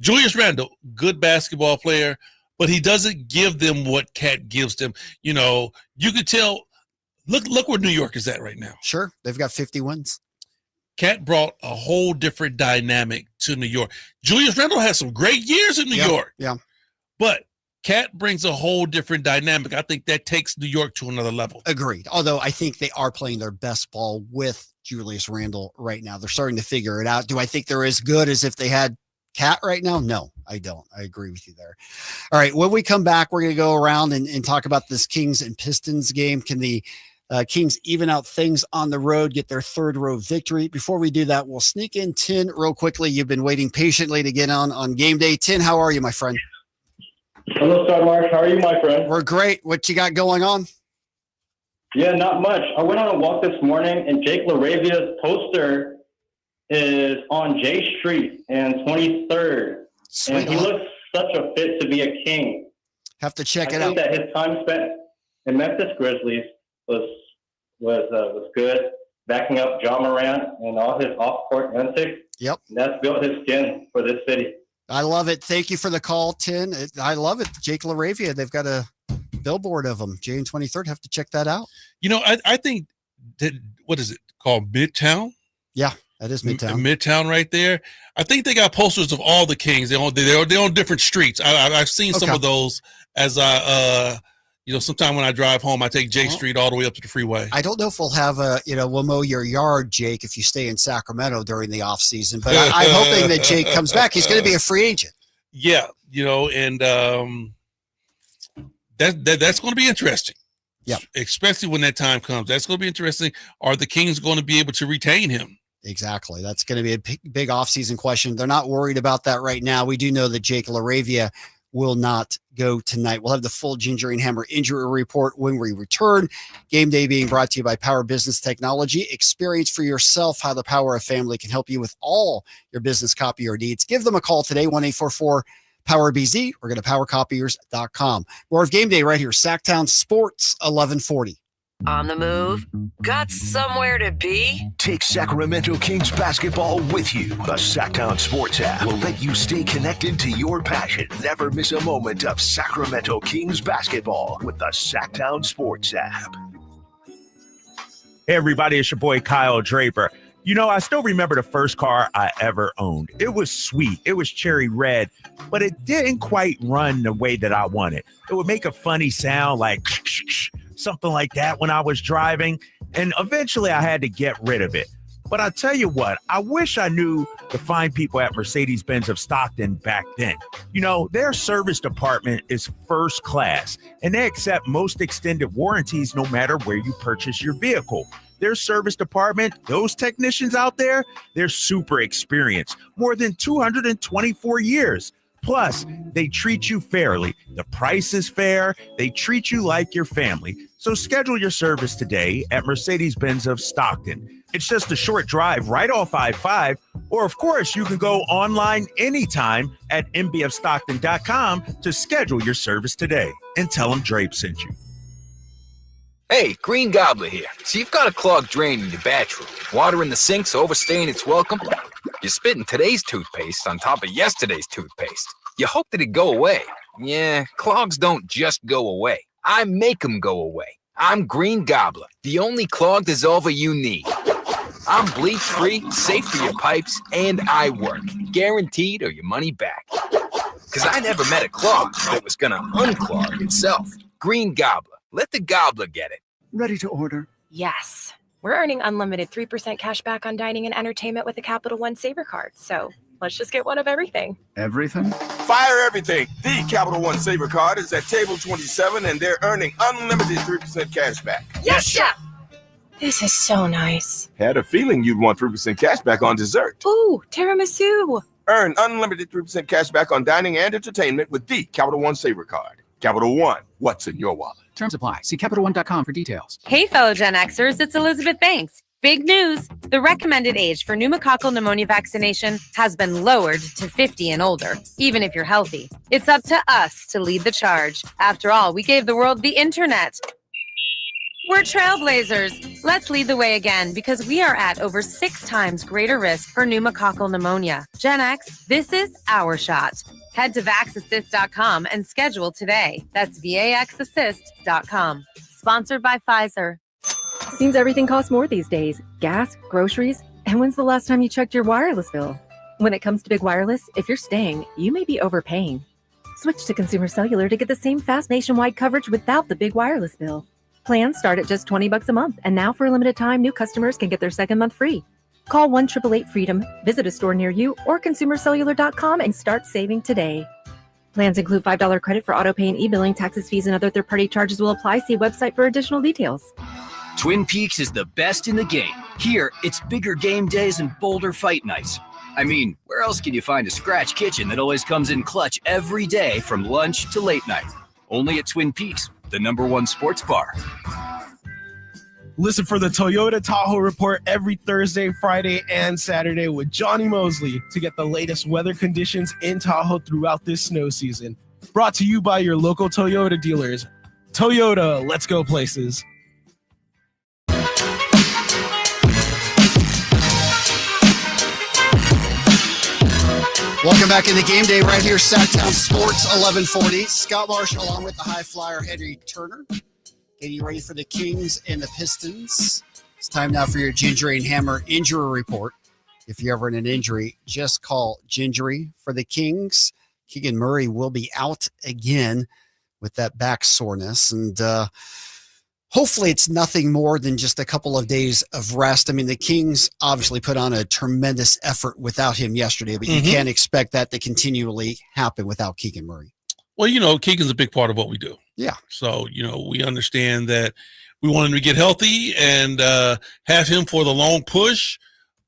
Speaker 3: Julius Randle, good basketball player, but he doesn't give them what Cat gives them. You could tell. Look where New York is at right now.
Speaker 2: Sure, they've got 50 wins.
Speaker 3: Cat brought a whole different dynamic to New York. Julius Randle had some great years in New York.
Speaker 2: Yeah.
Speaker 3: But Cat brings a whole different dynamic. I think that takes New York to another level.
Speaker 2: Agreed. Although I think they are playing their best ball with Julius Randle right now. They're starting to figure it out. Do I think they're as good as if they had Cat right now? No, I don't. I agree with you there. All right. When we come back, we're going to go around and talk about this Kings and Pistons game. Can the Kings even out things on the road, get their 3rd road victory? Before we do that, we'll sneak in Tin real quickly. You've been waiting patiently to get on game day. Tin, how are you, my friend?
Speaker 6: Hello, Scott Marsh. How are you, my friend?
Speaker 2: We're great. What you got going on?
Speaker 6: Yeah, not much. I went on a walk this morning, and Jake LaRavia's poster is on J Street and 23rd.
Speaker 2: Sweet.
Speaker 6: And he looks such a fit to be a King.
Speaker 2: Have to check it
Speaker 6: I
Speaker 2: out.
Speaker 6: think that his time spent in Memphis Grizzlies was good, backing up John Morant and all his off-court antics.
Speaker 2: Yep.
Speaker 6: And that's built his skin for this city.
Speaker 2: I love it. Thank you for the call, Tin. I love it. Jake LaRavia, they've got a billboard of him. June 23rd. Have to check that out.
Speaker 3: I think that, what is it called? Midtown?
Speaker 2: Yeah, that is Midtown.
Speaker 3: Midtown right there. I think they got posters of all the Kings. They're on different streets. I've seen some of those as sometime when I drive home, I take J Street all the way up to the freeway.
Speaker 2: I don't know if we'll have we'll mow your yard, Jake, if you stay in Sacramento during the off season, but I'm hoping that Jake comes back. He's going to be a free agent.
Speaker 3: Yeah. And that's going to be interesting.
Speaker 2: Yeah.
Speaker 3: Especially when that time comes. That's going to be interesting. Are the Kings going to be able to retain him?
Speaker 2: Exactly. That's going to be a big offseason question. They're not worried about that right now. We do know that Jake LaRavia will not go tonight. We'll have the full Ginger and Hammer injury report when we return. Game day being brought to you by Power Business Technology. Experience for yourself how the power of family can help you with all your business copier needs. Give them a call today, 1-844-POWER-BZ, or go to powercopiers.com. More of Game Day right here, Sacktown Sports 1140.
Speaker 21: On the move? Got somewhere to be?
Speaker 1: Take Sacramento Kings basketball with you. The Sacktown Sports app will let you stay connected to your passion. Never miss a moment of Sacramento Kings basketball with the Sacktown Sports app.
Speaker 22: Hey, everybody, it's your boy Kyle Draper. I still remember the first car I ever owned. It was sweet. It was cherry red, but it didn't quite run the way that I wanted. It would make a funny sound like something like that when I was driving, and eventually I had to get rid of it. But I tell you what, I wish I knew the fine people at Mercedes-Benz of Stockton back then. Their service department is first class, and they accept most extended warranties no matter where you purchase your vehicle. Their service department, those technicians out there, they're super experienced, more than 224 years. Plus, they treat you fairly. The price is fair. They treat you like your family. So schedule your service today at Mercedes-Benz of Stockton. It's just a short drive right off I-5 Or, of course, you can go online anytime at mbfstockton.com to schedule your service today and tell them Drape sent you.
Speaker 7: Hey, Green Gobbler here. So you've got a clogged drain in your bathroom. Water in the sink's overstaying its welcome. You're spitting today's toothpaste on top of yesterday's toothpaste. You hope that it go away. Yeah, clogs don't just go away. I make them go away. I'm Green Gobbler, the only clog dissolver you need. I'm bleach-free, safe for your pipes, and I work. Guaranteed or your money back. Because I never met a clog that was going to unclog itself. Green Gobbler. Let the gobbler get it.
Speaker 9: Ready to order?
Speaker 13: Yes. We're earning unlimited 3% cash back on dining and entertainment with a Capital One Saver card. So let's just get one of everything.
Speaker 9: Everything?
Speaker 11: Fire everything. The Capital One Saver Card is at table 27, and they're earning unlimited 3% cash back.
Speaker 13: Yes, Chef! This is so nice.
Speaker 11: Had a feeling you'd want 3% cash back on dessert.
Speaker 13: Ooh, tiramisu.
Speaker 11: Earn unlimited 3% cash back on dining and entertainment with the Capital One Saver Card. Capital One, what's in your wallet?
Speaker 9: Terms apply. See CapitalOne.com for details.
Speaker 23: Hey, fellow Gen Xers, it's Elizabeth Banks. Big news! The recommended age for pneumococcal pneumonia vaccination has been lowered to 50 and older, even if you're healthy. It's up to us to lead the charge. After all, we gave the world the internet. We're trailblazers. Let's lead the way again because we are at over 6 times greater risk for pneumococcal pneumonia. Gen X, this is our shot. Head to vaxassist.com and schedule today. That's vaxassist.com. Sponsored by Pfizer.
Speaker 24: Seems everything costs more these days. Gas, groceries, and when's the last time you checked your wireless bill? When it comes to big wireless, if you're staying, you may be overpaying. Switch to Consumer Cellular to get the same fast nationwide coverage without the big wireless bill. Plans start at just $20 a month, and now for a limited time, new customers can get their second month free. Call 1-888-FREEDOM, visit a store near you, or consumercellular.com and start saving today. Plans include $5 credit for auto pay and e-billing. Taxes, fees, and other third-party charges will apply. See website for additional details.
Speaker 25: Twin Peaks is the best in the game. Here, it's bigger game days and bolder fight nights. I mean, where else can you find a scratch kitchen that always comes in clutch every day from lunch to late night? Only at Twin Peaks, the #1 sports bar.
Speaker 26: Listen for the Toyota Tahoe Report every Thursday, Friday, and Saturday with Johnny Mosley to get the latest weather conditions in Tahoe throughout this snow season. Brought to you by your local Toyota dealers. Toyota, let's go places.
Speaker 2: Welcome back into Game Day right here, Sacktown Sports 1140. Scott Marshall along with the high flyer Henry Turner. Getting you ready for the Kings and the Pistons. It's time now for your Gingery and Hammer injury report. If you're ever in an injury, just call Gingery for the Kings. Keegan Murray will be out again with that back soreness. And hopefully it's nothing more than just a couple of days of rest. I mean, the Kings obviously put on a tremendous effort without him yesterday, but you can't expect that to continually happen without Keegan Murray.
Speaker 3: Well, you know, Keegan's a big part of what we do.
Speaker 2: Yeah.
Speaker 3: So, you know, we understand that we want him to get healthy and have him for the long push.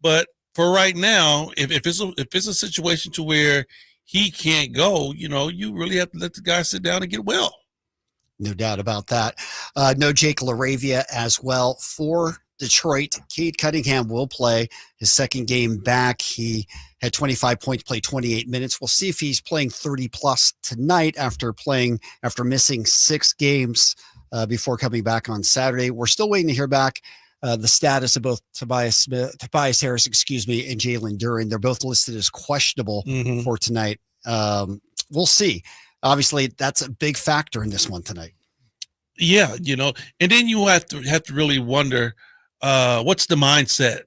Speaker 3: But for right now, if it's a situation to where he can't go, you know, you really have to let the guy sit down and get well.
Speaker 2: No doubt about that. No Jake LaRavia as well for Detroit. Cade Cunningham will play his second game back. He had 25 points, played 28 minutes. We'll see if he's playing 30 plus tonight after missing 6 games before coming back on Saturday. We're still waiting to hear back the status of both Tobias Harris, and Jalen Duren. They're both listed as questionable for tonight. We'll see. Obviously, that's a big factor in this one tonight.
Speaker 3: Yeah, you know, and then you have to really wonder what's the mindset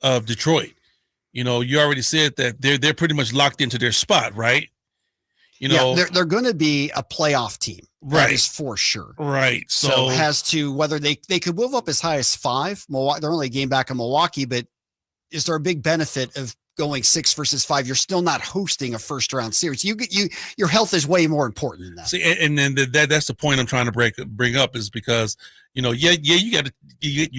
Speaker 3: of Detroit. You know, you already said that they're pretty much locked into their spot, right? You know,
Speaker 2: yeah, they're going to be a playoff team,
Speaker 3: right?
Speaker 2: That is for sure,
Speaker 3: right?
Speaker 2: So as to whether they could move up as high as 5. Milwaukee, they're only a game back in Milwaukee, but is there a big benefit of going 6 versus 5? You're still not hosting a first round series. Your health is way more important than that.
Speaker 3: See, and then that's the point I'm trying to bring up is because, you know, you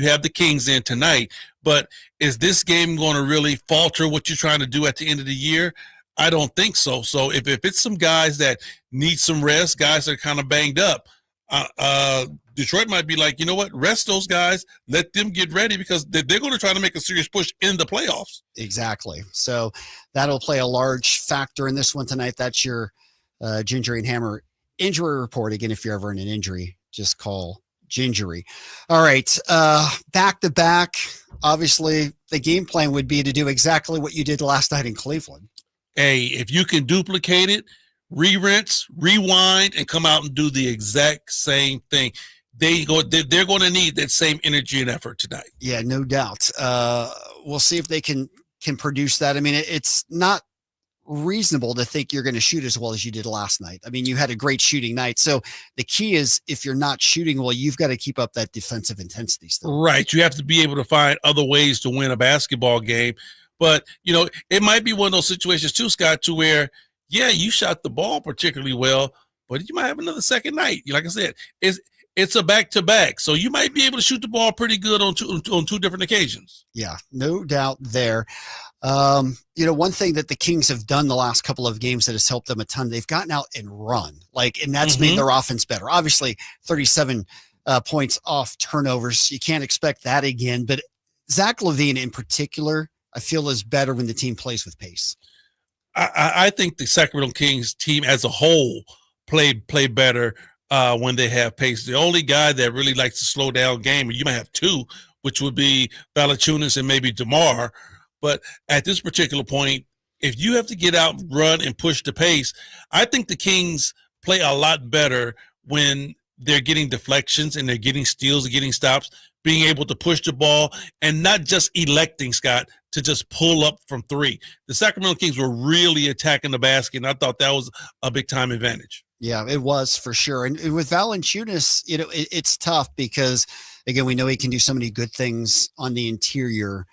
Speaker 3: have the Kings in tonight, but is this game going to really falter what you're trying to do at the end of the year? I don't think so. So if it's some guys that need some rest, guys that are kind of banged up, Detroit might be like, you know what, rest those guys, let them get ready because they're going to try to make a serious push in the playoffs.
Speaker 2: Exactly. So that'll play a large factor in this one tonight. That's your Gingery and Hammer injury report. Again, if you're ever in an injury, just call Gingery. All right. Back to back. Obviously, the game plan would be to do exactly what you did last night in Cleveland.
Speaker 3: Hey, if you can duplicate it, re-rinse, rewind, and come out and do the exact same thing, they're going to need that same energy and effort tonight.
Speaker 2: Yeah, no doubt. We'll see if they can produce that. I mean, it's not reasonable to think you're going to shoot as well as you did last night. I mean, you had a great shooting night. So the key is if you're not shooting well, you've got to keep up that defensive intensity still.
Speaker 3: Right. You have to be able to find other ways to win a basketball game. But, it might be one of those situations too, Scott, to where, yeah, you shot the ball particularly well, but you might have another second night. Like I said, it's a back-to-back. So you might be able to shoot the ball pretty good on two different occasions.
Speaker 2: Yeah, no doubt there. One thing that the Kings have done the last couple of games that has helped them a ton, they've gotten out and run. And that's made their offense better. Obviously, 37 points off turnovers. You can't expect that again. But Zach LaVine in particular, I feel is better when the team plays with pace.
Speaker 3: I think the Sacramento Kings team as a whole play better when they have pace. The only guy that really likes to slow down game, and you might have two, which would be Valanciunas and maybe DeMar. But at this particular point, if you have to get out, run, and push the pace, I think the Kings play a lot better when they're getting deflections and they're getting steals and getting stops, being able to push the ball and not just electing, Scott, to just pull up from three. The Sacramento Kings were really attacking the basket, and I thought that was a big-time advantage.
Speaker 2: Yeah, it was for sure. And with Valanciunas, it's tough because, again, we know he can do so many good things on the interior.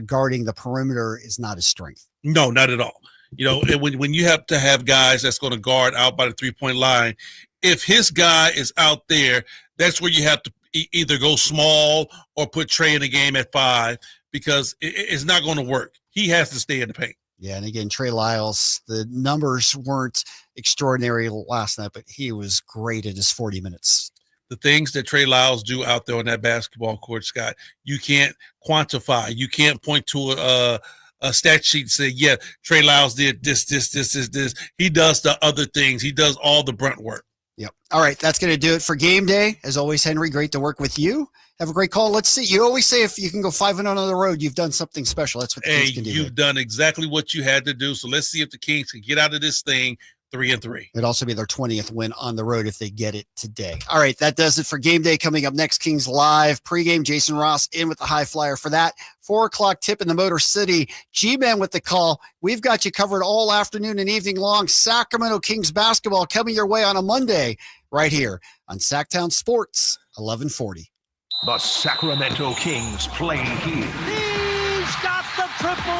Speaker 2: Guarding the perimeter is not his strength.
Speaker 3: No, not at all. When you have to have guys that's going to guard out by the three-point line, if his guy is out there, that's where you have to either go small or put Trey in the game at 5 because it's not going to work. He has to stay in the paint.
Speaker 2: Yeah, and again, Trey Lyles, the numbers weren't extraordinary last night, but he was great at his 40 minutes.
Speaker 3: The things that Trey Lyles do out there on that basketball court, Scott, you can't quantify. You can't point to a stat sheet and say, yeah, Trey Lyles did this. He does the other things. He does all the brunt work.
Speaker 2: Yep. All right, that's going to do it for game day. As always, Henry, great to work with you. Have a great call. Let's see. You always say if you can go 5-0 on the road, you've done something special. That's what the Kings can do.
Speaker 3: You've done exactly what you had to do. So let's see if the Kings can get out of this thing 3-3.
Speaker 2: It'd also be their 20th win on the road if they get it today. All right, that does it for game day. Coming up next, Kings Live pregame. Jason Ross in with the high flyer for that. 4:00 tip in the Motor City. G-Man with the call. We've got you covered all afternoon and evening long. Sacramento Kings basketball coming your way on a Monday right here on Sacktown Sports 1140.
Speaker 1: The Sacramento Kings play here.
Speaker 4: He's got the triple.